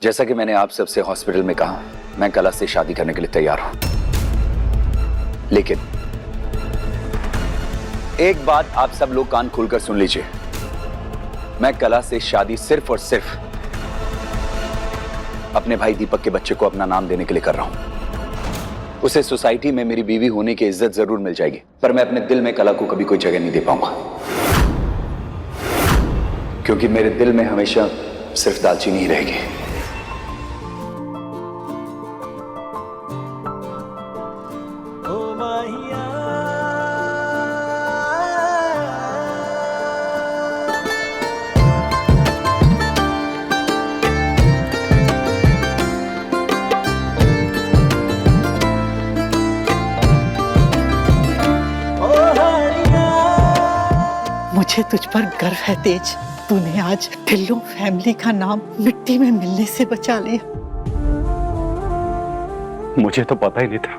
जैसा कि मैंने आप सबसे हॉस्पिटल में कहा, मैं कला से शादी करने के लिए तैयार हूं। लेकिन एक बात आप सब लोग कान खोलकर सुन लीजिए, मैं कला से शादी सिर्फ और सिर्फ अपने भाई दीपक के बच्चे को अपना नाम देने के लिए कर रहा हूं। उसे सोसाइटी में मेरी बीवी होने की इज्जत जरूर मिल जाएगी, पर मैं अपने दिल में कला को कभी कोई जगह नहीं दे पाऊंगा, क्योंकि मेरे दिल में हमेशा सिर्फ दालचीनी ही रहेगी। मुझे तुझ पर गर्व है तेज, तूने आज ढिल्लों फैमिली का नाम मिट्टी में मिलने से बचा लिया। मुझे तो पता ही नहीं था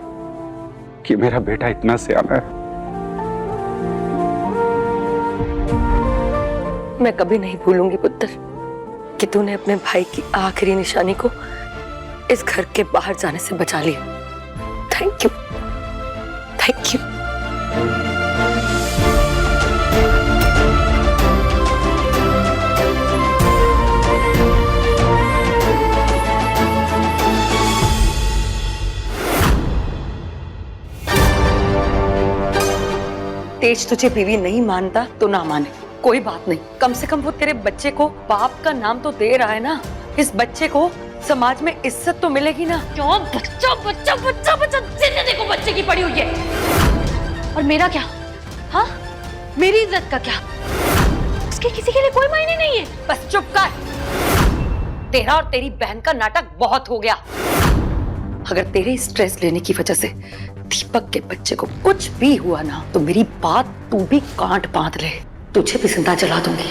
कि मेरा बेटा इतना सियाना है। मैं कभी नहीं भूलूंगी पुत्र कि तूने अपने भाई की आखिरी निशानी को इस घर के बाहर जाने से बचा लिया। Thank you, thank you. Tej तुझे बीवी नहीं मानता तो ना माने, कोई बात नहीं। कम से कम वो तेरे बच्चे को बाप का नाम तो दे रहा है ना। इस बच्चे को समाज में इज्जत तो मिलेगी ना। क्यों बच्चा बच्चा बच्चा बच्चा जिंदगी को बच्चे की पड़ी हुई है। और मेरा क्या? हाँ, मेरी इज्जत का क्या? उसके किसी के लिए कोई मायने नहीं है। बस चुप कर। तेरा और तेरी बहन का नाटक बहुत हो गया। अगर तेरे स्ट्रेस लेने की वजह से दीपक के बच्चे को कुछ भी हुआ ना, तो मेरी बात तू भी कांट बांध ले, तुझे भी जिंदा जला दूंगी।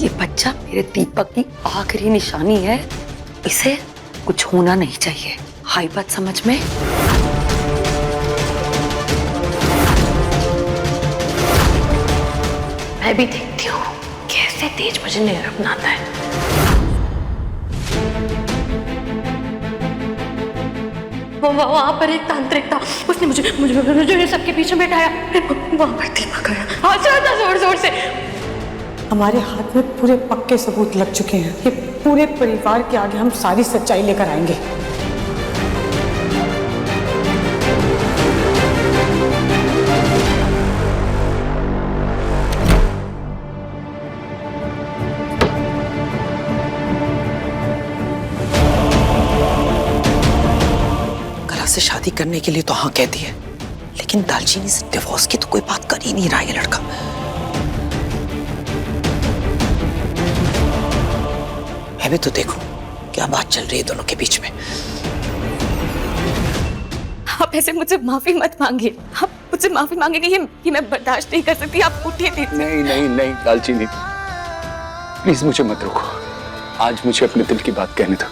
ये बच्चा मेरे दीपक की आखिरी निशानी है, इसे कुछ होना नहीं चाहिए। हाई बात समझ में? मैं भी देखती हूँ कैसे तेज मुझे नहीं अपनाता है। वहाँ पर एक तांत्रिक था, उसने मुझे सबके पीछे बैठाया। वहाँ पर दीपक आया, हंस रहा था जोर जोर से। हमारे हाथ में पूरे पक्के सबूत लग चुके हैं। ये पूरे परिवार के आगे हम सारी सच्चाई लेकर आएंगे। से शादी करने के लिए तो हाँ कहती है, लेकिन दालचीनी से डिवोर्स की तो कोई बात कर ही नहीं रहा ये लड़का। मैं भी तो देखूं क्या बात चल रही है दोनों के बीच में। आप ऐसे मुझसे माफी मत मांगिए। आप मुझसे माफी मांगेंगे ये मैं बर्दाश्त नहीं कर सकती। आप उठिए। नहीं नहीं नहीं दालचीनी, प्लीज मुझे मत रोको। आज मुझे अपने दिल की बात कहने दो।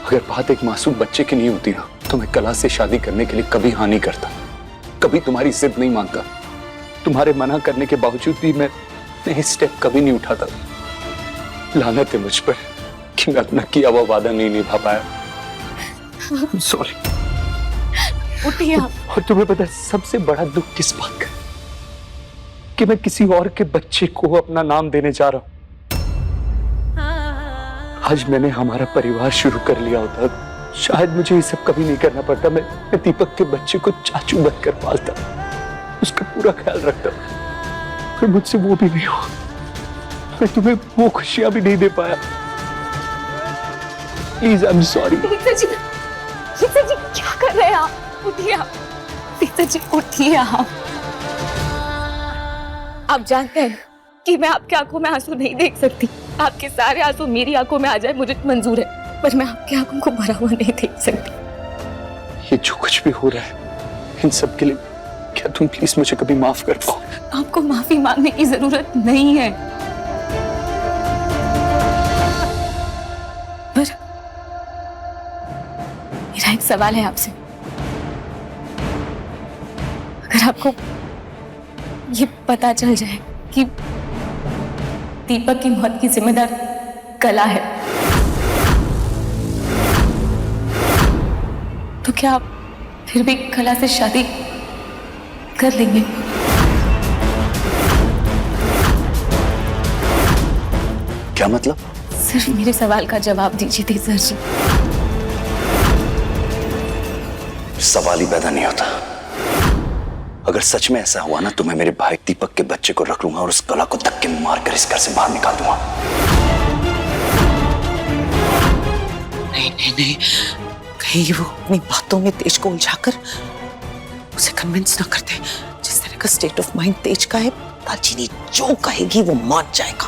अगर बात एक मासूम बच्चे की नहीं होती ना, तो मैं कला से शादी करने के लिए कभी हाँ नहीं करता, कभी तुम्हारी जिद नहीं मानता। तुम्हारे मना करने के बावजूद भी मैं ये स्टेप कभी नहीं उठाता। लानत है मुझ पर कि मैं अपना किया हुआ वादा नहीं निभा पाया। सॉरी। उठिए आप। और तुम्हें पता है सबसे बड़ा दुख किस बात का, कि मैं किसी और के बच्चे को अपना नाम देने जा रहा हूं। आज मैंने हमारा परिवार शुरू कर लिया होता, शायद मुझे ये सब कभी नहीं करना पड़ता। मैं दीपक के बच्चे को चाचू बनकर पालता, उसका पूरा ख्याल रखता, फिर मुझसे वो भी नहीं हुआ। मैं तुम्हें वो खुशियां भी नहीं दे पाया। Please I am sorry. Sita ji क्या कर रहे हैं आप? उठिए आप। सीता जी उठिए आप। आप जानते हैं कि मैं आपकी आंखों में आंसू नहीं देख सकती। आपके सारे आंसू मेरी आंखों में आ जाए मुझे मंजूर है, पर मैं आपकी आंखों को भरा हुआ नहीं देख सकती। ये जो कुछ भी हो रहा है इन सब के लिए क्या तुम प्लीज मुझे कभी माफ कर पाओ? आपको माफी मांगने की जरूरत नहीं है। पर मेरा एक सवाल है आपसे। अगर आपको ये पता चल जाए कि दीपक की मौत की जिम्मेदार कला है। तो क्या आप फिर भी कला से शादी कर लेंगे? क्या मतलब? सिर्फ मेरे सवाल का जवाब दीजिए तेजर जी। सवाल ही पैदा नहीं होता। अगर सच में ऐसा हुआ ना तो मैं मेरे भाई दीपक के बच्चे को रख लूंगा और उस कला को धक्के मारकर इस घर से बाहर निकाल दूंगा। नहीं नहीं नहीं, कहीं वो अपनी बातों में तेज को उलझाकर उसे कन्विंस ना करते। जिस तरह का स्टेट ऑफ माइंड तेज का है, दालचीनी जो कहेगी वो मान जाएगा।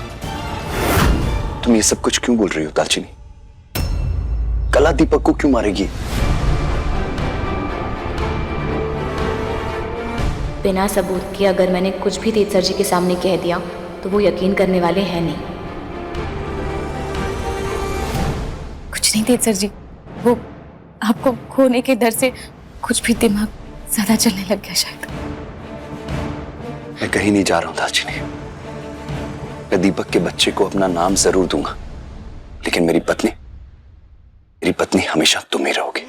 तुम ये सब कुछ क्यों बोल रही हो दालचीनी? कला दीपक को क्यों मारेगी? बिना सबूत के अगर मैंने कुछ भी तेज सर जी के सामने कह दिया तो वो यकीन करने वाले हैं नहीं। कुछ नहीं तेज सर जी, वो आपको खोने के डर से कुछ भी दिमाग ज्यादा चलने लग गया शायद। मैं कहीं नहीं जा रहा हूं दालचीनी। मैं दीपक के बच्चे को अपना नाम जरूर दूंगा, लेकिन मेरी पत्नी हमेशा तुम ही रहोगी।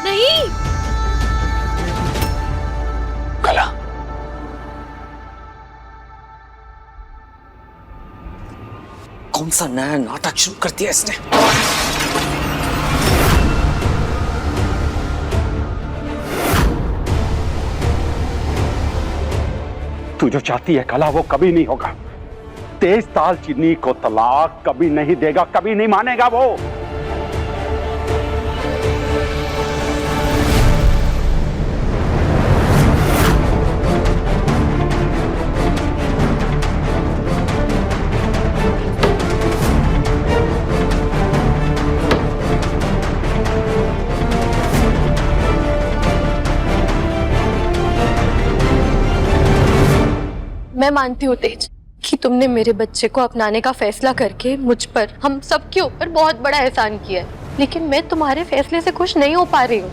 नहीं, कला, कौन सा नया नाटक शुरू कर दिया इसने? तू जो चाहती है कला वो कभी नहीं होगा। तेज दालचीनी को तलाक कभी नहीं देगा, कभी नहीं मानेगा वो। मैं मानती हूँ तेज कि तुमने मेरे बच्चे को अपनाने का फैसला करके मुझ पर, हम सबके ऊपर बहुत बड़ा एहसान किया है, लेकिन मैं तुम्हारे फैसले से खुश नहीं हो पा रही हूँ।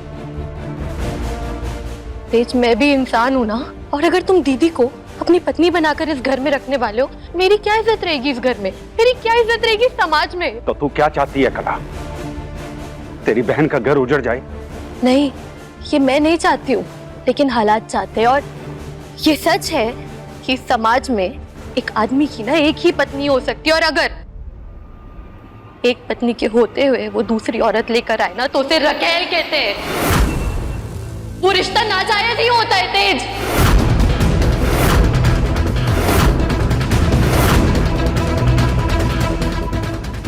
तेज, मैं भी इंसान हूँ ना, और अगर तुम दीदी को अपनी पत्नी बनाकर इस घर में रखने वाले हो, मेरी क्या इज्जत रहेगी इस घर में? मेरी क्या इज्जत रहेगी समाज में? तो तू क्या चाहती है कला? तेरी बहन का घर उजड़ जाए? नहीं, ये मैं नहीं चाहती हूँ, लेकिन हालात चाहते हैं। और ये सच है कि समाज में एक आदमी की ना एक ही पत्नी हो सकती है, और अगर एक पत्नी के होते हुए वो दूसरी औरत लेकर आए ना तो उसे रकेल कहते हैं। वो रिश्ता नाजायज ही होता है तेज।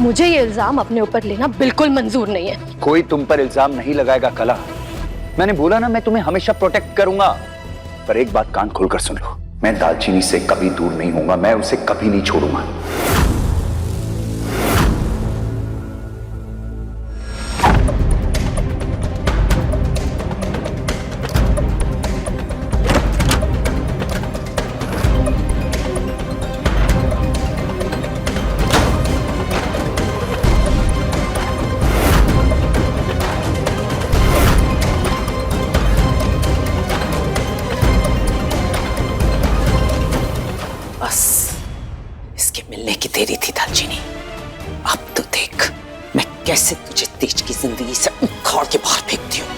मुझे ये इल्जाम अपने ऊपर लेना बिल्कुल मंजूर नहीं है। कोई तुम पर इल्जाम नहीं लगाएगा कला। मैंने बोला ना, मैं तुम्हें हमेशा प्रोटेक्ट करूंगा। पर एक बात कान खोलकर सुन लो, मैं दालचीनी से कभी दूर नहीं होऊंगा, मैं उसे कभी नहीं छोड़ूंगा। बस इसके मिलने की देरी थी दालचीनी। अब तो देख मैं कैसे तुझे तेज की जिंदगी से उखाड़ के बाहर फेंकती हूँ।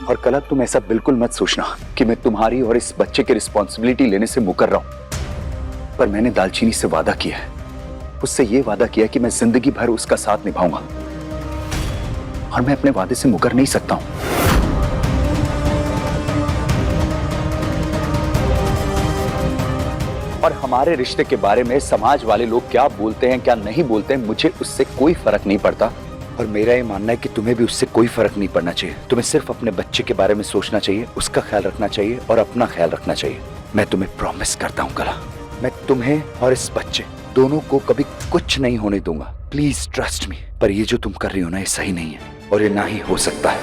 और कला, तुम ऐसा बिल्कुल मत सोचना कि मैं तुम्हारी और इस बच्चे की रिस्पॉन्सिबिलिटी लेने से मुकर रहा हूं। पर मैंने दालचीनी से वादा किया है, उससे ये वादा किया कि मैं जिंदगी भर उसका साथ निभाऊंगा, और मैं अपने वादे से मुकर नहीं सकता हूं। और हमारे रिश्ते के बारे में समाज वाले लोग क्या बोलते हैं क्या नहीं बोलते हैं, मुझे उससे कोई फर्क नहीं पड़ता। और मेरा ये मानना है कि तुम्हें भी उससे कोई फर्क नहीं पड़ना चाहिए। तुम्हें सिर्फ अपने बच्चे के बारे में सोचना चाहिए, उसका ख्याल रखना चाहिए और अपना ख्याल रखना चाहिए। मैं तुम्हें प्रॉमिस करता हूँ कला, मैं तुम्हें और इस बच्चे दोनों को कभी कुछ नहीं होने दूंगा। Please trust me. पर ये जो तुम कर रही हो ना, ये सही नहीं है और ये ना ही हो सकता है।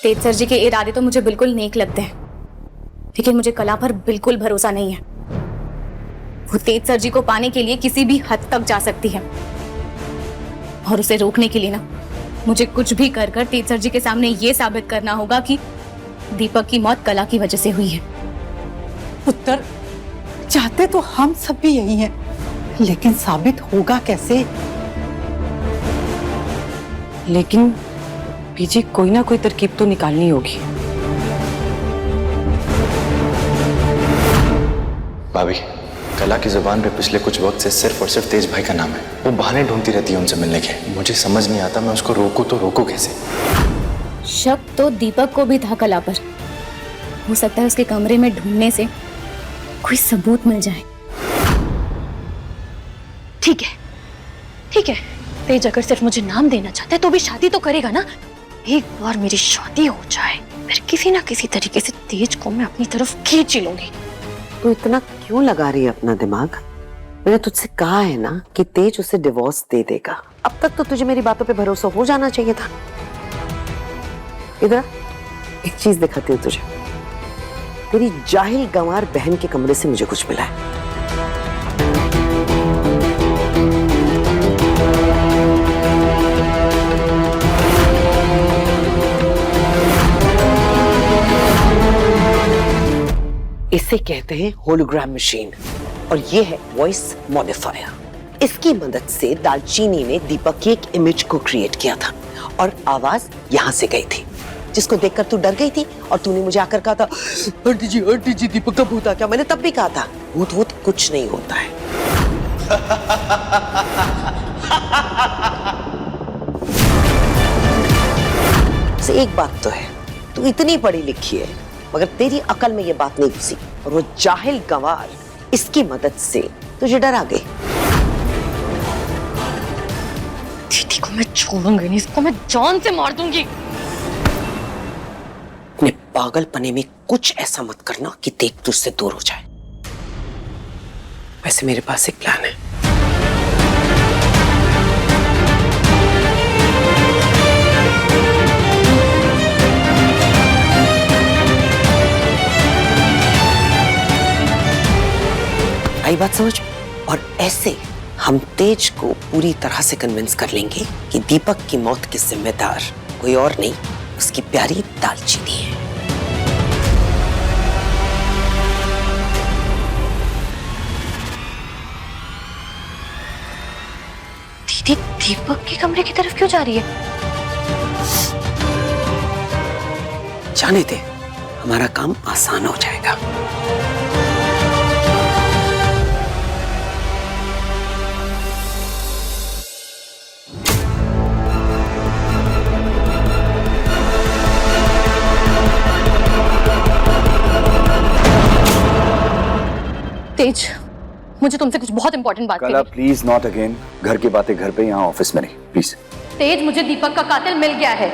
तेज सर जी के इरादे तो मुझे बिल्कुल नेक लगते हैं, लेकिन मुझे कला पर बिल्कुल भरोसा नहीं है। वो तेज सर जी को पाने के लिए किसी भी हद तक जा सकती है, और उसे रोकने के लिए ना मुझे कुछ भी कर कर तेज सर जी के सामने ये साबित करना होगा कि दीपक की मौत कला की वजह से हुई है। पुत्र, चाहते तो हम सब भी यही हैं, लेकिन साबित होगा कैसे? लेकिन पीजी कोई ना कोई तरकीब तो निकालनी होगी। भाभी, कला की जुबान पे पिछले कुछ वक्त से सिर्फ और सिर्फ तेज भाई का नाम है। वो बहाने ढूंढती रहती है उनसे मिलने के। मुझे समझ नहीं आता मैं उसको रोकूं तो रोकूं कैसे। शक तो दीपक को भी था कला पर। हो सकता है उसके कमरे में ढूंढने से कोई सबूत मिल जाए। ठीक है, ठीक है। तेज अगर सिर्फ मुझे नाम देना चाहता है तो भी शादी तो करेगा ना। एक बार मेरी शादी हो जाए फिर किसी ना किसी तरीके से तेज को मैं अपनी तरफ खींच ही लूंगी। तू इतना क्यों लगा रही है अपना दिमाग? मैंने तुझसे कहा है ना कि तेज उसे डिवोर्स दे देगा। अब तक तो तुझे मेरी बातों पे भरोसा हो जाना चाहिए था। इधर एक चीज दिखाती हूँ तुझे। तेरी जाहिल गंवार बहन के कमरे से मुझे कुछ मिला है। इसे कहते हैं होलोग्राम मशीन और ये है वॉइस मॉडिफायर। इसकी मदद से दालचीनी ने दीपक की एक इमेज को क्रिएट किया था और आवाज यहाँ से गई थी, जिसको देखकर तू डर गई थी और तूने मुझे आकर कहा था आंटी जी दीपक का भूत आ गया। मैंने तब भी कहा था भूत कुछ नहीं होता है। से एक बात तो है, तू इतनी पढ़ी लिखी है मगर तेरी अकल में ये बात नहीं घुसी और वो जाहिल गंवार इसकी मदद से तुझे डरा गई। दीदी को मैं छोड़ूंगी नहीं, इसको मैं जान से मार दूंगी। अपने पागलपने में कुछ ऐसा मत करना कि देख तुझसे दूर हो जाए। वैसे मेरे पास एक प्लान है। आई बात समझ? और ऐसे हम तेज को पूरी तरह से कन्विंस कर लेंगे कि दीपक की मौत के जिम्मेदार कोई और नहीं, उसकी प्यारी दालचीनी है। दीदी दीपक के कमरे की तरफ क्यों जा रही है? जाने दे, हमारा काम आसान हो जाएगा। तेज, मुझे तुमसे कुछ बहुत इंपॉर्टेंट बात कला करनी। Please not again. घर की बातें घर पे, यहाँ ऑफिस में नहीं, प्लीज। तेज, मुझे दीपक का कातिल मिल गया है।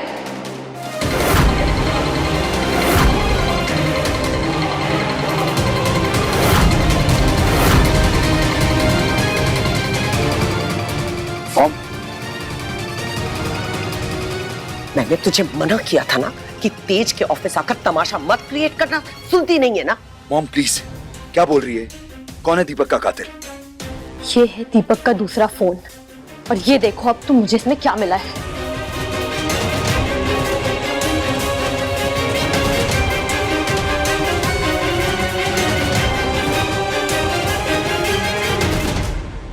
मैंने तुझे मना किया था ना कि तेज के ऑफिस आकर तमाशा मत क्रिएट करना। सुनती नहीं है ना? मॉम प्लीज, क्या बोल रही है? कौन है दीपक का कातिल? ये है दीपक का दूसरा फोन, और ये देखो अब तो मुझे इसमें क्या मिला है।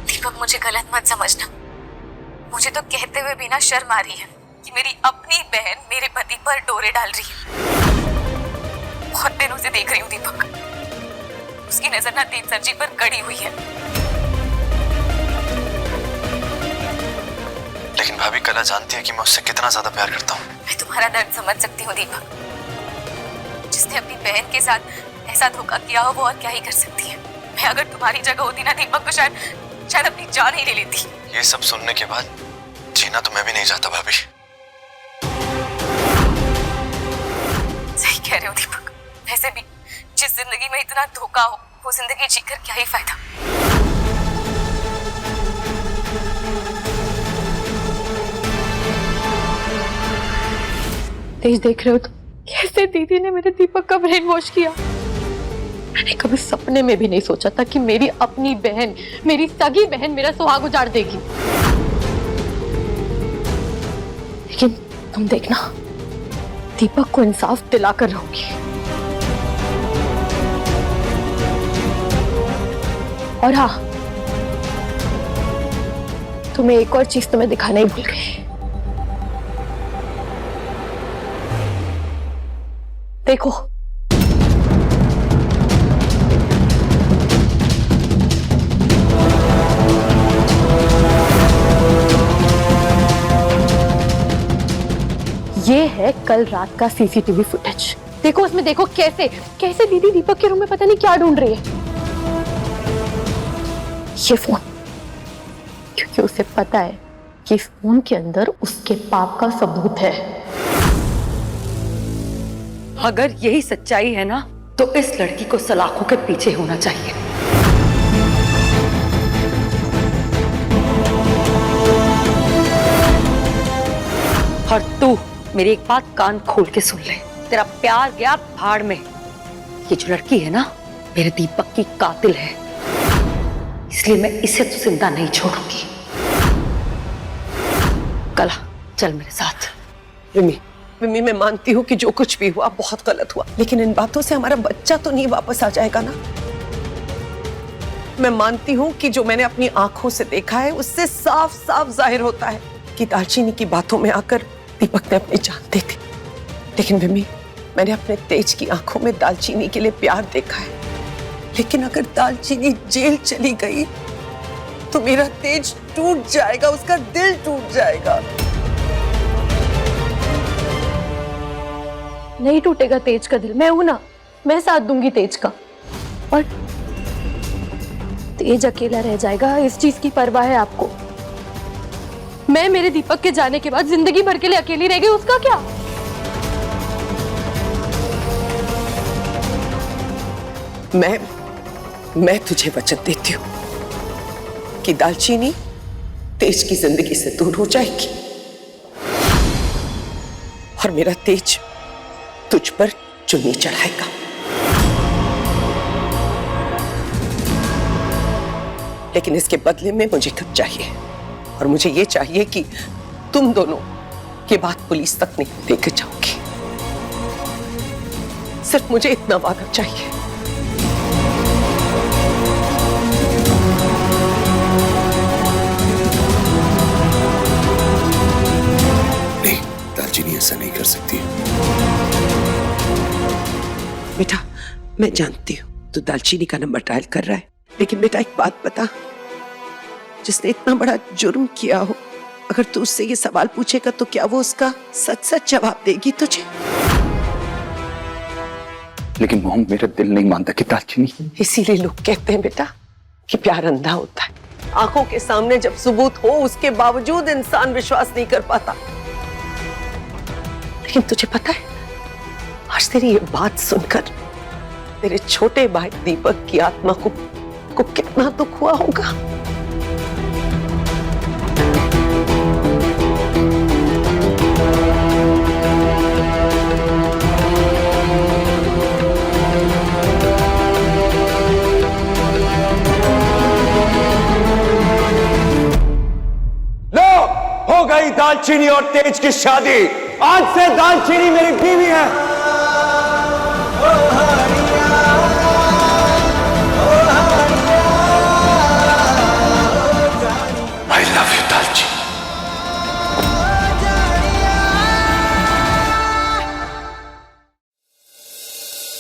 दीपक, मुझे गलत मत समझना। मुझे तो कहते हुए भी ना शर्म आ रही है कि मेरी अपनी बहन मेरे पति पर डोरे डाल रही है। बहुत दिनों से देख रही हूँ दीपक, उसकी नजर ना तेज सर जी पर गड़ी हुई है। लेकिन भाभी, कला जानती है कि मैं उससे कितना ज्यादा प्यार करता हूँ। मैं तुम्हारा दर्द समझ सकती हूँ दीपक। जिसने अपनी बहन के साथ ऐसा धोखा किया हो वो और क्या ही कर सकती है। मैं अगर तुम्हारी जगह होती ना दीपक, तो शायद अपनी जान ही ले लेती। ये सब सुनने के बाद जीना तो मैं भी नहीं चाहता भाभी। सही कह रहे हो दीपक। वैसे भी जिस जिंदगी में इतना धोखा हो वो जिंदगी जीकर क्या ही फायदा। तेज, देख रहे हो तो कैसे दीदी ने मेरे दीपक का ब्रेन वॉश किया। मैंने कभी सपने में भी नहीं सोचा था कि मेरी अपनी बहन, मेरी सगी बहन मेरा सुहाग उजाड़ देगी। लेकिन तुम देखना, दीपक को इंसाफ दिलाकर रहूंगी। और हाँ, तुम्हें एक और चीज तुम्हें दिखाना ही भूल गई। देखो, ये है कल रात का सीसीटीवी फुटेज। देखो उसमें, देखो कैसे कैसे दीदी दीपक के रूम में पता नहीं क्या ढूंढ रही है। ये फोन, क्योंकि उसे पता है कि इस फोन के अंदर उसके पाप का सबूत है। अगर यही सच्चाई है ना, तो इस लड़की को सलाखों के पीछे होना चाहिए। और तू मेरी एक बात कान खोल के सुन ले, तेरा प्यार गया भाड़ में। ये जो लड़की है ना, मेरे दीपक की कातिल है, इसलिए मैं इसे तो जिंदा नहीं छोड़ूंगी। कला, चल मेरे साथ। रिमी, रिमी, मैं मानती हूँ कि जो कुछ भी हुआ बहुत गलत हुआ, लेकिन इन बातों से हमारा बच्चा तो नहीं वापस आ जाएगा ना। मैं मानती हूँ कि जो मैंने अपनी आंखों से देखा है उससे साफ साफ जाहिर होता है कि दालचीनी की बातों में आकर दीपक ने अपनी जान दे दी। लेकिन रिमी, मैंने अपने तेज की आंखों में दालचीनी के लिए प्यार देखा है। लेकिन अगर दालचीनी जेल चली गई तो मेरा तेज टूट जाएगा, उसका दिल टूट जाएगा। नहीं टूटेगा तेज का दिल, मैं हूं ना, मैं साथ दूंगी तेज का। और तेज अकेला रह जाएगा, इस चीज की परवाह है आपको? मैं मेरे दीपक के जाने के बाद जिंदगी भर के लिए अकेली रह गई, उसका क्या? मैं तुझे वचन देती हूँ कि दालचीनी तेज की जिंदगी से दूर हो जाएगी और मेरा तेज तुझ पर चुन्नी चढ़ाएगा। लेकिन इसके बदले में मुझे कुछ चाहिए, और मुझे ये चाहिए कि तुम दोनों ये बात पुलिस तक नहीं लेकर जाओगी। सिर्फ मुझे इतना वादा चाहिए। नहीं, दालचीनी ऐसा नहीं कर सकती। बेटा, मैं जानती हूँ तू दालचीनी का नंबर डायल कर रहा है, लेकिन बेटा एक बात बता, जिसने इतना बड़ा जुर्म किया हो, अगर तू उससे ये सवाल पूछेगा तो क्या वो उसका सच सच जवाब देगी तुझे? लेकिन मोहन, मेरा दिल नहीं मानता कि दालचीनी। इसीलिए लोग कहते हैं बेटा कि प्यार अंधा होता है। आंखों के सामने जब सबूत हो उसके बावजूद इंसान विश्वास नहीं कर पाता। लेकिन तुझे पता है, आज तेरी ये बात सुनकर तेरे छोटे भाई दीपक की आत्मा को कितना दुख हुआ होगा। हो गई दालचीनी और तेज की शादी। आज से दालचीनी मेरी बीवी है। आई लव यू दालचीनी।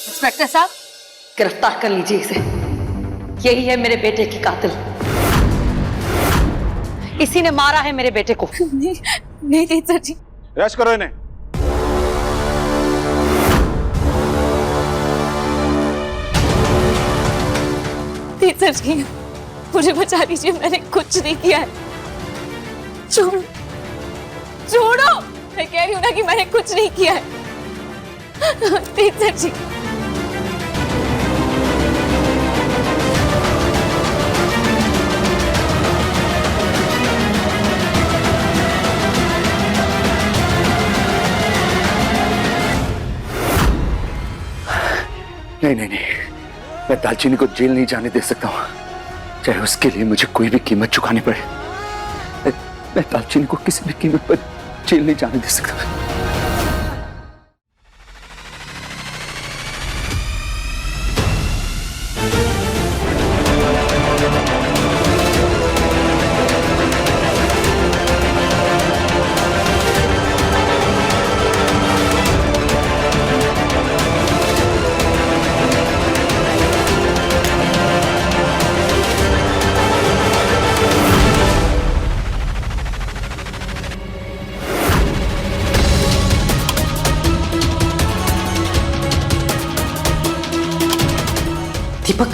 इंस्पेक्टर साहब, गिरफ्तार कर लीजिए इसे। यही है मेरे बेटे की कातिल। इसी ने मारा है मेरे बेटे को। नहीं सर जी। अरेस्ट करो इन्हें। सर जी, मुझे बचा लीजिए, मैंने कुछ नहीं किया है। छोड़ो, मैं कह रही हूँ ना कि मैंने कुछ नहीं किया है। सर जी, नहीं नहीं नहीं, मैं दालचीनी को जेल नहीं जाने दे सकता हूँ, चाहे उसके लिए मुझे कोई भी कीमत चुकानी पड़े। मैं दालचीनी को किसी भी कीमत पर जेल नहीं जाने दे सकता। दीपक,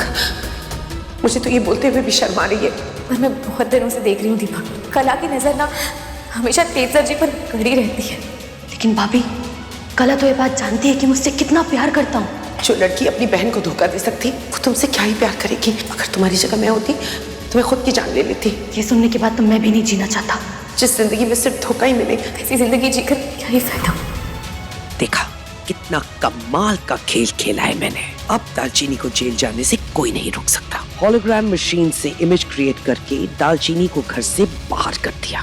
मुझे तो ये बोलते हुए भी शर्म आ रही है। पर मैं बहुत दिनों से देख रही हूँ दीपक, कला की नजर ना हमेशा तेज सर जी पर गड़ी रहती है। लेकिन भाभी, कला तो ये बात जानती है कि मुझसे कितना प्यार करता हूँ। जो लड़की अपनी बहन को धोखा दे सकती वो तुमसे क्या ही प्यार करेगी। अगर तुम्हारी जगह मैं होती तो मैं खुद की जान ले लेती। ये सुनने के बाद तो मैं भी नहीं जीना चाहता। जिस जिंदगी में सिर्फ धोखा ही मिले, ऐसी जिंदगी जीकर क्या ही फायदा। देखा कितना कमाल का खेल खेला है मैंने। अब दालचीनी को जेल जाने से कोई नहीं रोक सकता। हॉलोग्राम मशीन से इमेज क्रिएट करके दालचीनी को घर से बाहर कर दिया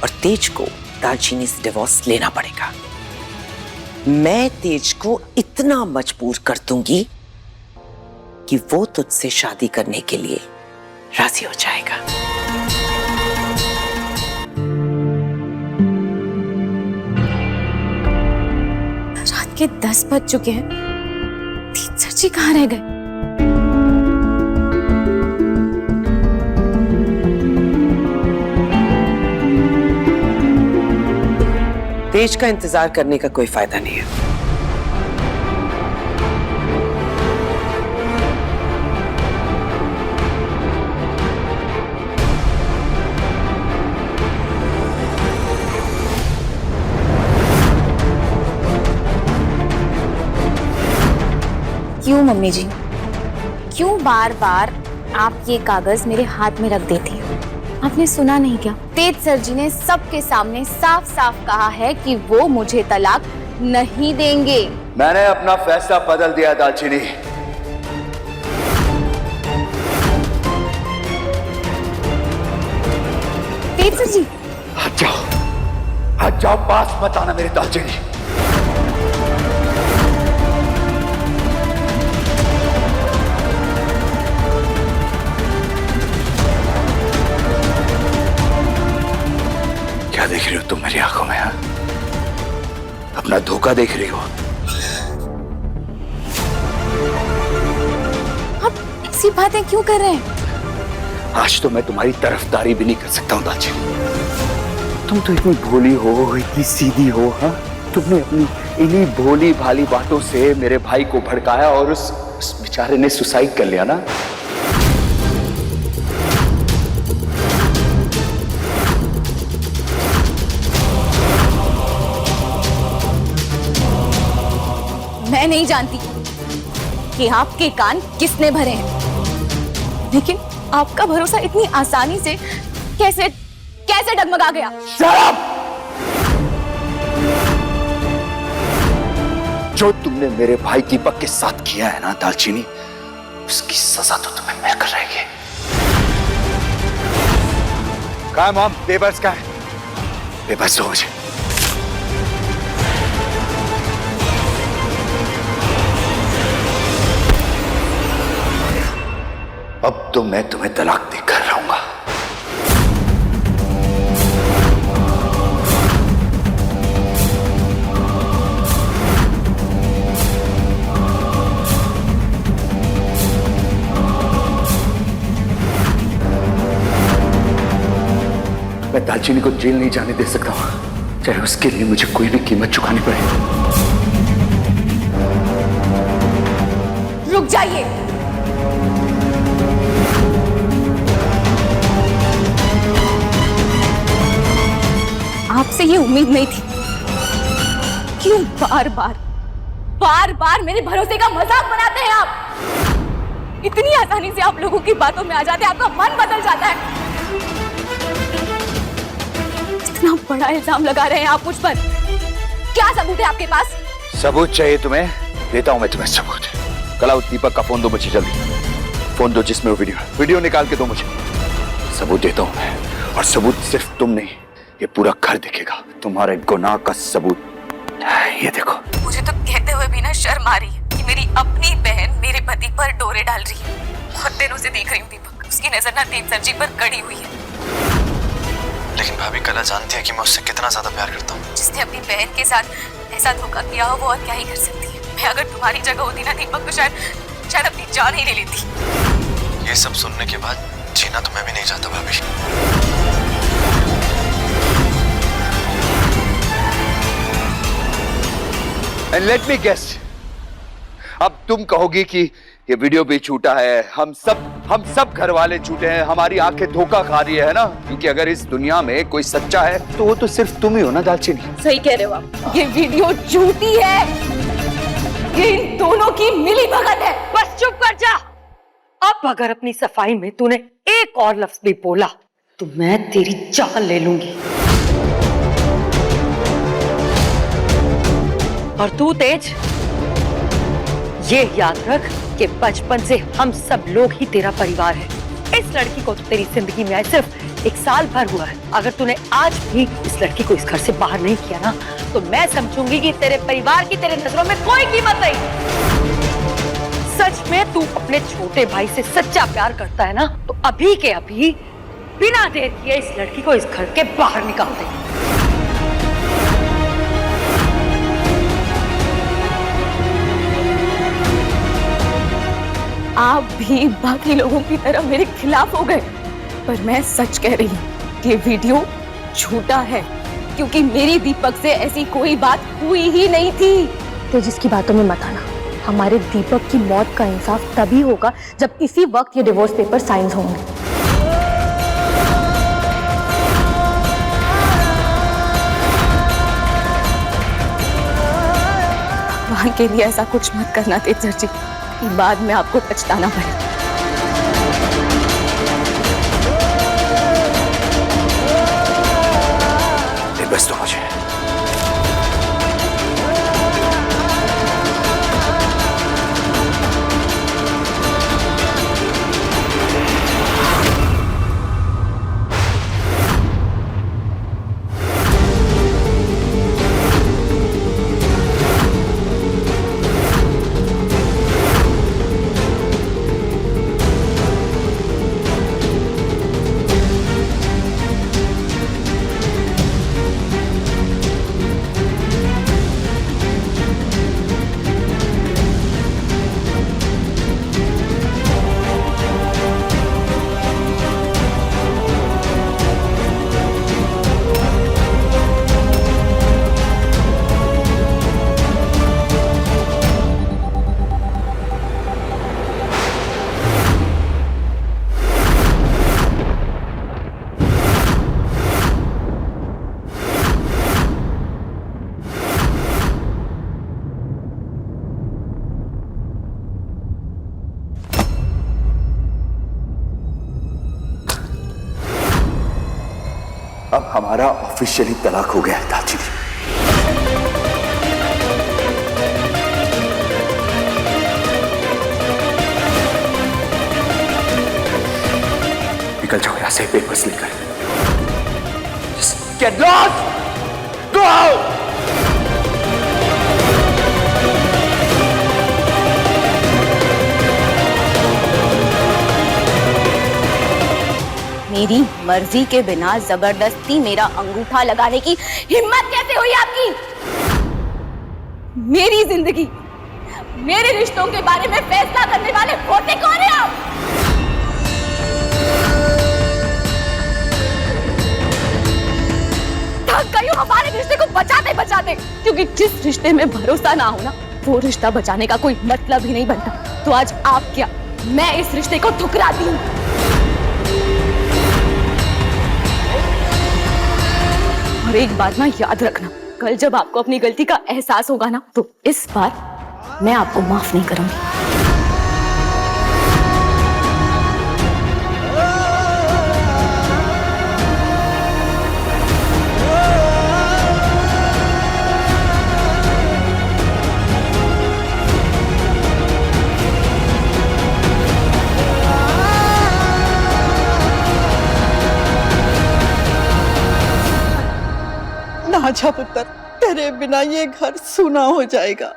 और तेज को दालचीनी से डिवोर्स लेना पड़ेगा। मैं तेज को इतना मजबूर कर दूंगी कि वो तुझसे शादी करने के लिए राजी हो जाएगा। रात के 10 बज चुके हैं, तेज सर जी कहाँ रह गए? तेज का इंतजार करने का कोई फायदा नहीं है। क्यों मम्मी जी, क्यों बार बार आप ये कागज मेरे हाथ में रख देती हैं? आपने सुना नहीं क्या? तेज सर जी ने सबके सामने साफ साफ कहा है कि वो मुझे तलाक नहीं देंगे। मैंने अपना फैसला बदल दिया दालचीनी। तेज सर जी, हट जाओ, पास मत आना मेरे दालचीनी। क्या देख रही हो तुम मेरी आंखों में? हाँ, अपना धोखा देख रही हो? आप ऐसी बातें क्यों कर रहे हैं? आज तो मैं तुम्हारी तरफदारी भी नहीं कर सकता हूँ दालचीनी। तुम तो इतनी भोली हो, इतनी सीधी हो। हाँ, तुमने अपनी इन्हीं भोली भाली बातों से मेरे भाई को भड़काया और उस बेचारे ने सुसाइड कर लिया ना। मैं नहीं जानती कि आपके कान किसने भरे हैं, लेकिन आपका भरोसा इतनी आसानी से कैसे कैसे डगमगा गया? जो तुमने मेरे भाई दीपक के साथ किया है ना दालचीनी, उसकी सजा तो तुम्हें मिलकर रहेगी। कहाँ है मॉम? पेपर्स कहाँ है? पेपर्स दो मुझे। अब तो मैं तुम्हें तलाक देकर रहूंगा। मैं दालचीनी को जेल नहीं जाने दे सकता हूं, चाहे उसके लिए मुझे कोई भी कीमत चुकानी पड़े। रुक जाइए। आपसे ये उम्मीद नहीं थी। क्यों बार बार मेरे भरोसे का मजाक बनाते हैं आप? इतनी आसानी से आप लोगों की बातों में आ जाते हैं, आपका मन बदल जाता है। इतना बड़ा इल्जाम लगा रहे हैं आप मुझ पर। क्या सबूत है आपके पास? सबूत चाहिए तुम्हें? देता हूं मैं तुम्हें सबूत। कला, उस दीपक का फोन दो मुझे जल्दी। फोन दो जिसमें वो वीडियो निकाल के दो मुझे। सबूत देता हूं मैं, और सबूत सिर्फ तुम नहीं, ये पूरा घर देखेगा। तुम्हारे गुनाह का सबूत ये देखो। मुझे तो कहते हुए भी ना शर्म आ रही है कि मेरी अपनी बहन मेरे पति पर डोरे डाल रही है। बहुत दिनों से देख रही हूँ दीपक, उसकी नजर ना तेज सर जी पर गड़ी हुई है। लेकिन भाभी कला जानती है कि मैं उससे कितना ज्यादा प्यार करता हूँ। जिसने अपनी बहन के साथ ऐसा धोखा किया हो वो और क्या ही कर सकती है। मैं अगर तुम्हारी जगह होती ना दीपक तो शायद अपनी जान ही ले लेती। ये सब सुनने के बाद जीना तो मैं भी नहीं चाहता भाभी। एंड लेट मी गेस, अब तुम कहोगी कि ये वीडियो भी झूठा है, हम सब घर वाले झूठे हैं, हमारी आंखें धोखा खा रही है ना? क्योंकि अगर इस दुनिया में कोई सच्चा है तो वो तो सिर्फ तुम ही हो ना दालचीनी। सही कह रहे हो आप, ये वीडियो झूठी है, ये इन दोनों की मिली भगत है। बस चुप कर जा। अब अगर अपनी सफाई में तूने एक और लफ्ज भी बोला तो मैं तेरी जान ले लूंगी। और तू तेज, ये याद रख कि बचपन से हम सब लोग ही तेरा परिवार है। इस लड़की को तो तेरी जिंदगी में आए सिर्फ 1 साल भर हुआ है। अगर तूने आज भी इस लड़की को इस घर से बाहर नहीं किया ना तो मैं समझूंगी कि तेरे परिवार की तेरे नजरों में कोई कीमत नहीं। सच में तू अपने छोटे भाई से सच्चा प्यार करता है ना तो अभी के अभी बिना देर किए इस लड़की को इस घर के बाहर निकाल दे। आप भी बाकी लोगों की तरह मेरे खिलाफ हो गए, पर मैं सच कह रही हूँ कि वीडियो झूठा है, क्योंकि मेरी दीपक से ऐसी कोई बात हुई ही नहीं थी। तो जिसकी बातों में मत आना। हमारे दीपक की मौत का इंसाफ तभी होगा जब इसी वक्त ये डिवोर्स पेपर साइन होंगे। भगवान के लिए ऐसा कुछ मत करना तेज जी, बाद में आपको पछताना पड़े। बस तो मुझे अब हमारा ऑफिशियली तलाक हो गया है दालचीनी। निकल जाओ यहां से पेपर्स लेकर। Just get lost! Go out! मेरी मर्जी के बिना जबरदस्ती मेरा अंगूठा लगाने की हिम्मत कैसे हुई आपकी? मेरी जिंदगी, मेरे रिश्तों के बारे में फैसला करने वाले होते कौन है आप? थक गई हूं हमारे रिश्ते को बचाते बचाते, क्योंकि जिस रिश्ते में भरोसा ना हो ना वो रिश्ता बचाने का कोई मतलब ही नहीं बनता। तो आज आप क्या, मैं इस रिश्ते को ठुकराती हूँ। और एक बात ना याद रखना, कल जब आपको अपनी गलती का एहसास होगा ना तो इस बार मैं आपको माफ नहीं करूंगी। आजा पुत्र, तेरे बिना ये घर सूना हो जाएगा।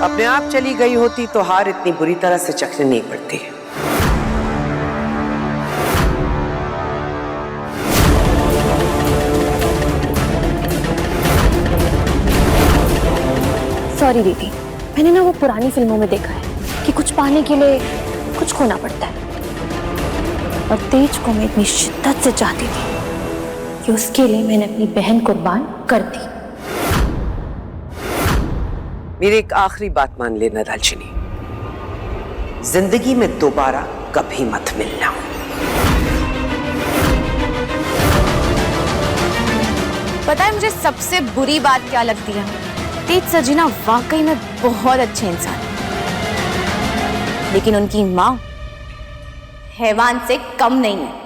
अपने आप चली गई होती तो हार इतनी बुरी तरह से चखनी नहीं पड़ती। सॉरी दीदी, मैंने ना वो पुरानी फिल्मों में देखा है कि कुछ पाने के लिए कुछ खोना पड़ता है, और तेज को मैं इतनी शिद्दत से चाहती थी कि उसके लिए मैंने अपनी बहन कुर्बान कर दी। मेरी एक आखिरी बात मान लेना दालचीनी, जिंदगी में दोबारा कभी मत मिलना। पता है मुझे सबसे बुरी बात क्या लगती है? तेज सर जी ना वाकई में बहुत अच्छे इंसान हैं, लेकिन उनकी माँ हैवान से कम नहीं है।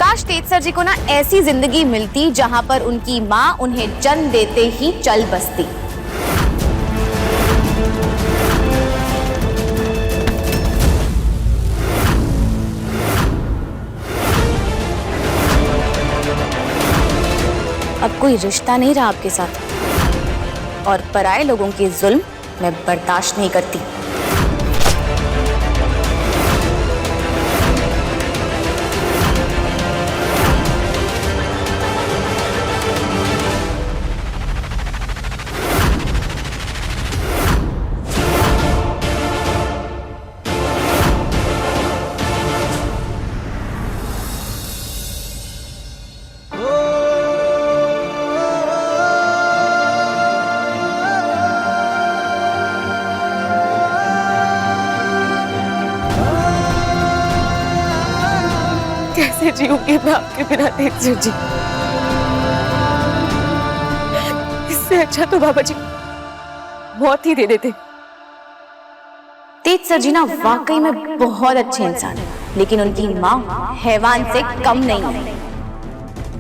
काश तेज सर जी को ना ऐसी जिंदगी मिलती जहां पर उनकी माँ उन्हें जन्म देते ही चल बसती। अब कोई रिश्ता नहीं रहा आपके साथ, और पराये लोगों के जुल्म मैं बर्दाश्त नहीं करती। कैसे जीऊंगी मैं आपके बिना तेज सर जी? इससे अच्छा तो बाबा जी मौत ही दे देते। तेज सर जी ना वाकई में बहुत अच्छे इंसान हैं, लेकिन उनकी माँ हैवान से कम नहीं है।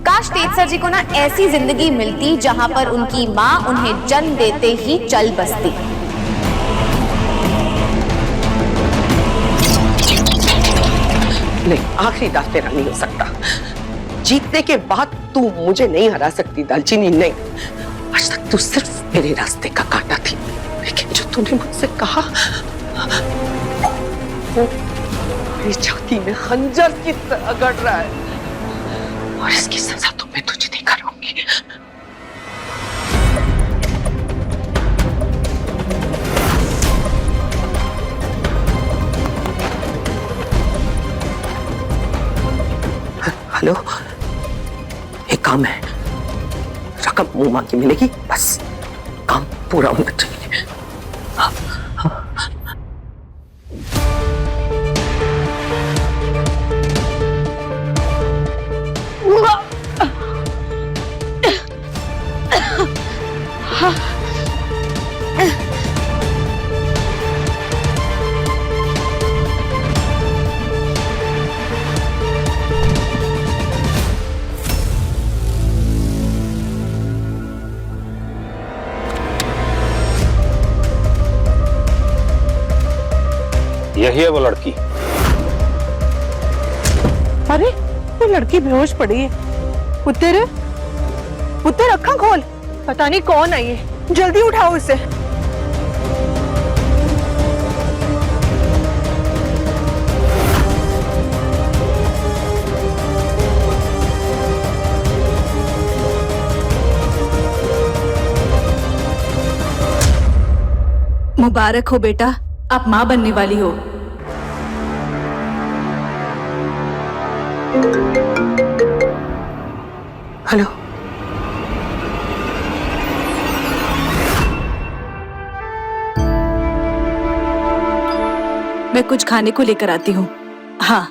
काश तेज सर जी को ना ऐसी जिंदगी मिलती जहां पर उनकी माँ उन्हें जन्म देते ही चल बसती। नहीं, आखिरी दाव तेरा नहीं हो सकता। जीतने के बाद तू मुझे नहीं हरा सकती दालचीनी, नहीं। आज तक तू सिर्फ मेरे रास्ते का कांटा थी, लेकिन जो तूने मुझसे कहा वो मेरी छाती में खंजर की तरह गड़ रहा है, और इसकी सजा तो मैं तुझे नहीं करूंगी। हेलो, एक काम है, रकम मुंह मांग के मिलेगी, बस काम पूरा होना चाहिए। हाँ, हाँ। यही है वो लड़की। अरे वो लड़की बेहोश पड़ी है। पुत्र, पुत्र अक्खा खोल, पता नहीं कौन आई है, जल्दी उठाओ इसे। मुबारक हो बेटा, आप माँ बनने वाली हो। हेलो। मैं कुछ खाने को लेकर आती हूँ। हाँ।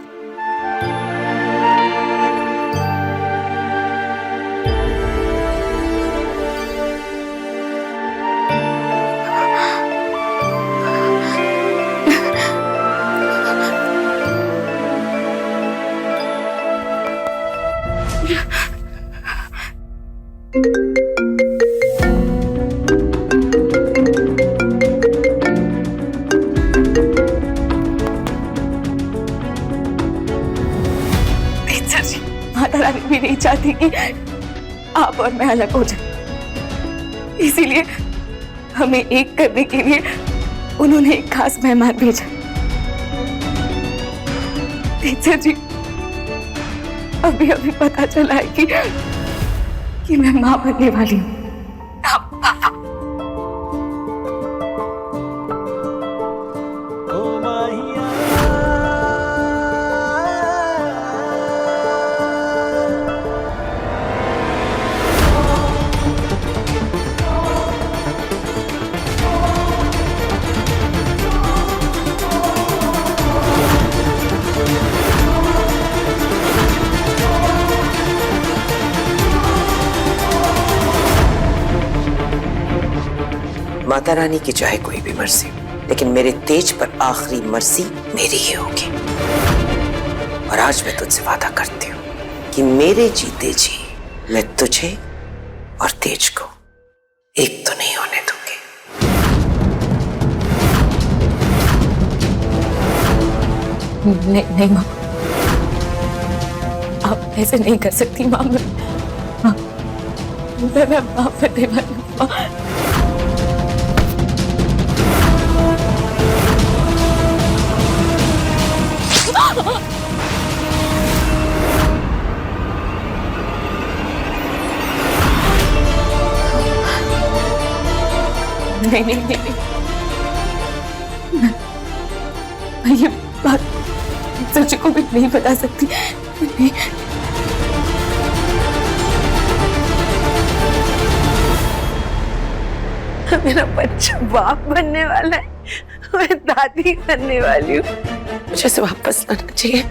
माता रानी भी नहीं चाहती कि आप और मैं अलग हो जाए, इसीलिए हमें एक करने के लिए उन्होंने एक खास मेहमान भेजा। टीचर जी, अभी अभी पता चला है कि मैं माँ बनने वाली हूँ। माता रानी की चाहे कोई भी मर्जी, लेकिन मेरे तेज पर आखिरी मर्जी मेरी ही होगी। और आज मैं तुझसे वादा करती हूँ कि मेरे जीते जी मैं तुझे और तेज को एक तो नहीं होने दूंगी। नहीं माँ, आप ऐसे नहीं कर सकती माँ। मैं माफ कर दे माँ। नहीं, मैं ये बात सच को भी नहीं बता सकती। नहीं। मेरा बच्चा बाप बनने वाला है, मैं दादी बनने वाली हूँ। मुझे इसे वापस लाना चाहिए।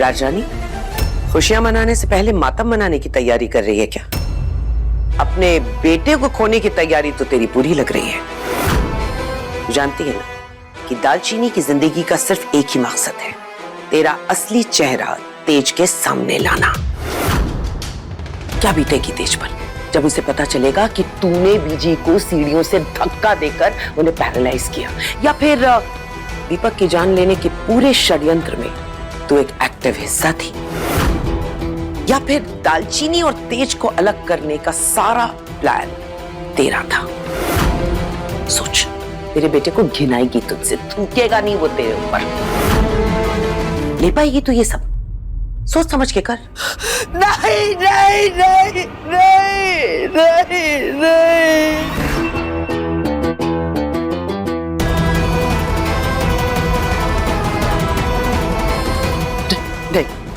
राजरानी, खुशियां मनाने से पहले मातम मनाने की तैयारी कर रही है क्या? अपने बेटे को खोने की तैयारी तो तेरी पूरी लग रही है। जानती है ना कि दालचीनी की जिंदगी का सिर्फ एक ही मकसद है, तेरा असली चेहरा तेज के सामने लाना। क्या बीतेगी तेज पर जब उसे पता चलेगा कि तूने बीजी को सीढ़ियों से धक्का देकर उन्हें पैरालाइज किया, या फिर दीपक की जान लेने के पूरे षड्यंत्र में तू एक एक्टिव हिस्सा थी, या फिर दालचीनी और तेज को अलग करने का सारा प्लान तेरा था। सोच, तेरे बेटे को घिनाएगी तुझसे, थूकेगा नहीं वो तेरे ऊपर। ले पाएगी तू ये सब? सोच समझ के कर। नहीं नहीं नहीं नहीं नहीं नहीं।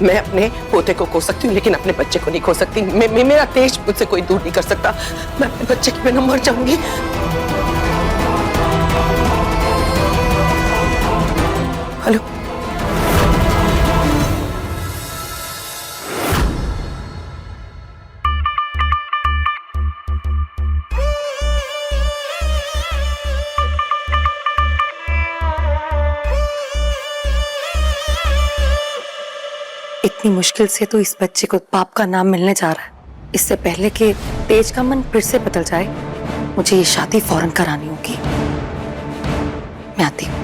मैं अपने पोते को खो सकती हूँ, लेकिन अपने बच्चे को नहीं खो सकती। मेरा तेज मुझसे कोई दूर नहीं कर सकता। मैं अपने बच्चे के बिना मर जाऊंगी। हेलो, इतनी मुश्किल से तो इस बच्चे को बाप का नाम मिलने जा रहा है। इससे पहले कि तेज का मन फिर से बदल जाए, मुझे ये शादी फौरन करानी होगी। मैं आती हूँ।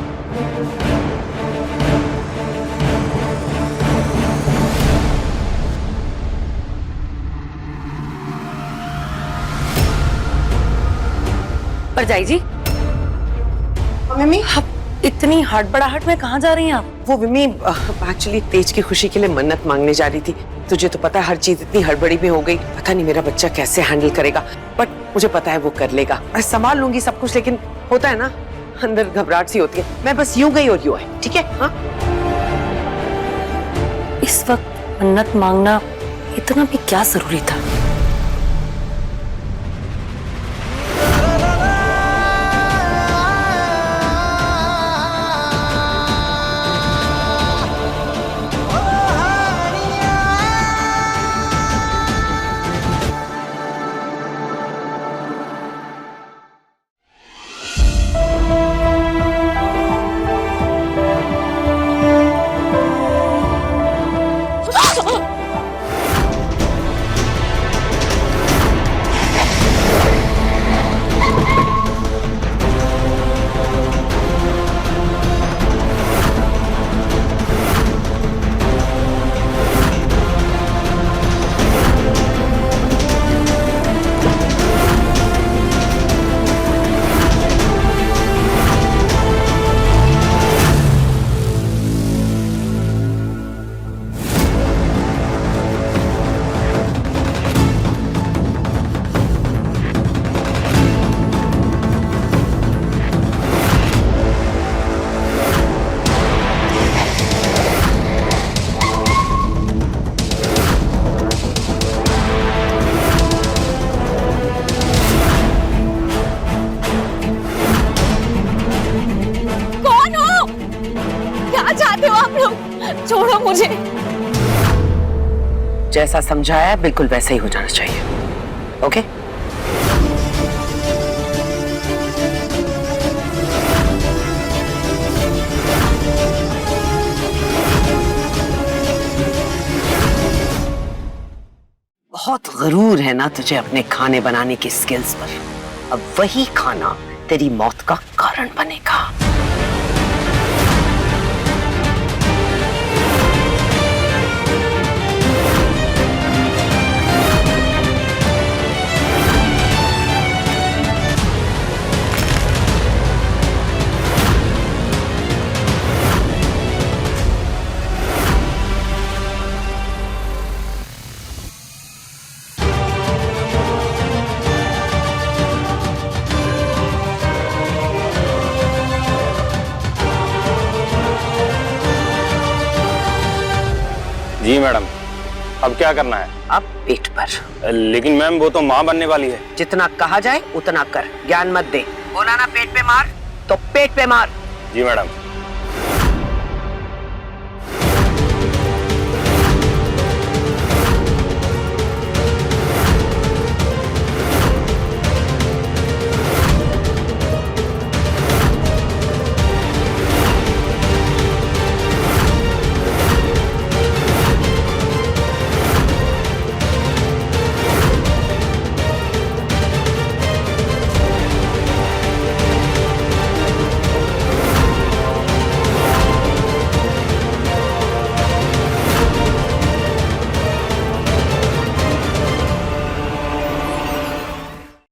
परजाई जी, मम्मी, आप इतनी हड़बड़ाहट में कहाँ जा रही हैं आप? वो विमी एक्चुअली तेज की खुशी के लिए मन्नत मांगने जा रही थी। तुझे तो पता है हर चीज इतनी हड़बड़ी में हो गई, पता नहीं मेरा बच्चा कैसे हैंडल करेगा, बट मुझे पता है वो कर लेगा। मैं संभाल लूंगी सब कुछ, लेकिन होता है ना अंदर घबराहट सी होती है। मैं बस यूं गई और यूं आई, ठीक है? हाँ इस वक्त मन्नत मांगना इतना भी क्या जरूरी था? छोड़ो मुझे। जैसा समझाया है बिल्कुल वैसा ही हो जाना चाहिए, ओके? बहुत गरूर है ना तुझे अपने खाने बनाने की स्किल्स पर। अब वही खाना तेरी मौत का कारण बनेगा। जी मैडम, अब क्या करना है? अब पेट पर। लेकिन मैम वो तो माँ बनने वाली है। जितना कहा जाए उतना कर, ज्ञान मत दे। बोला ना पेट पे मार, तो पेट पे मार। जी मैडम।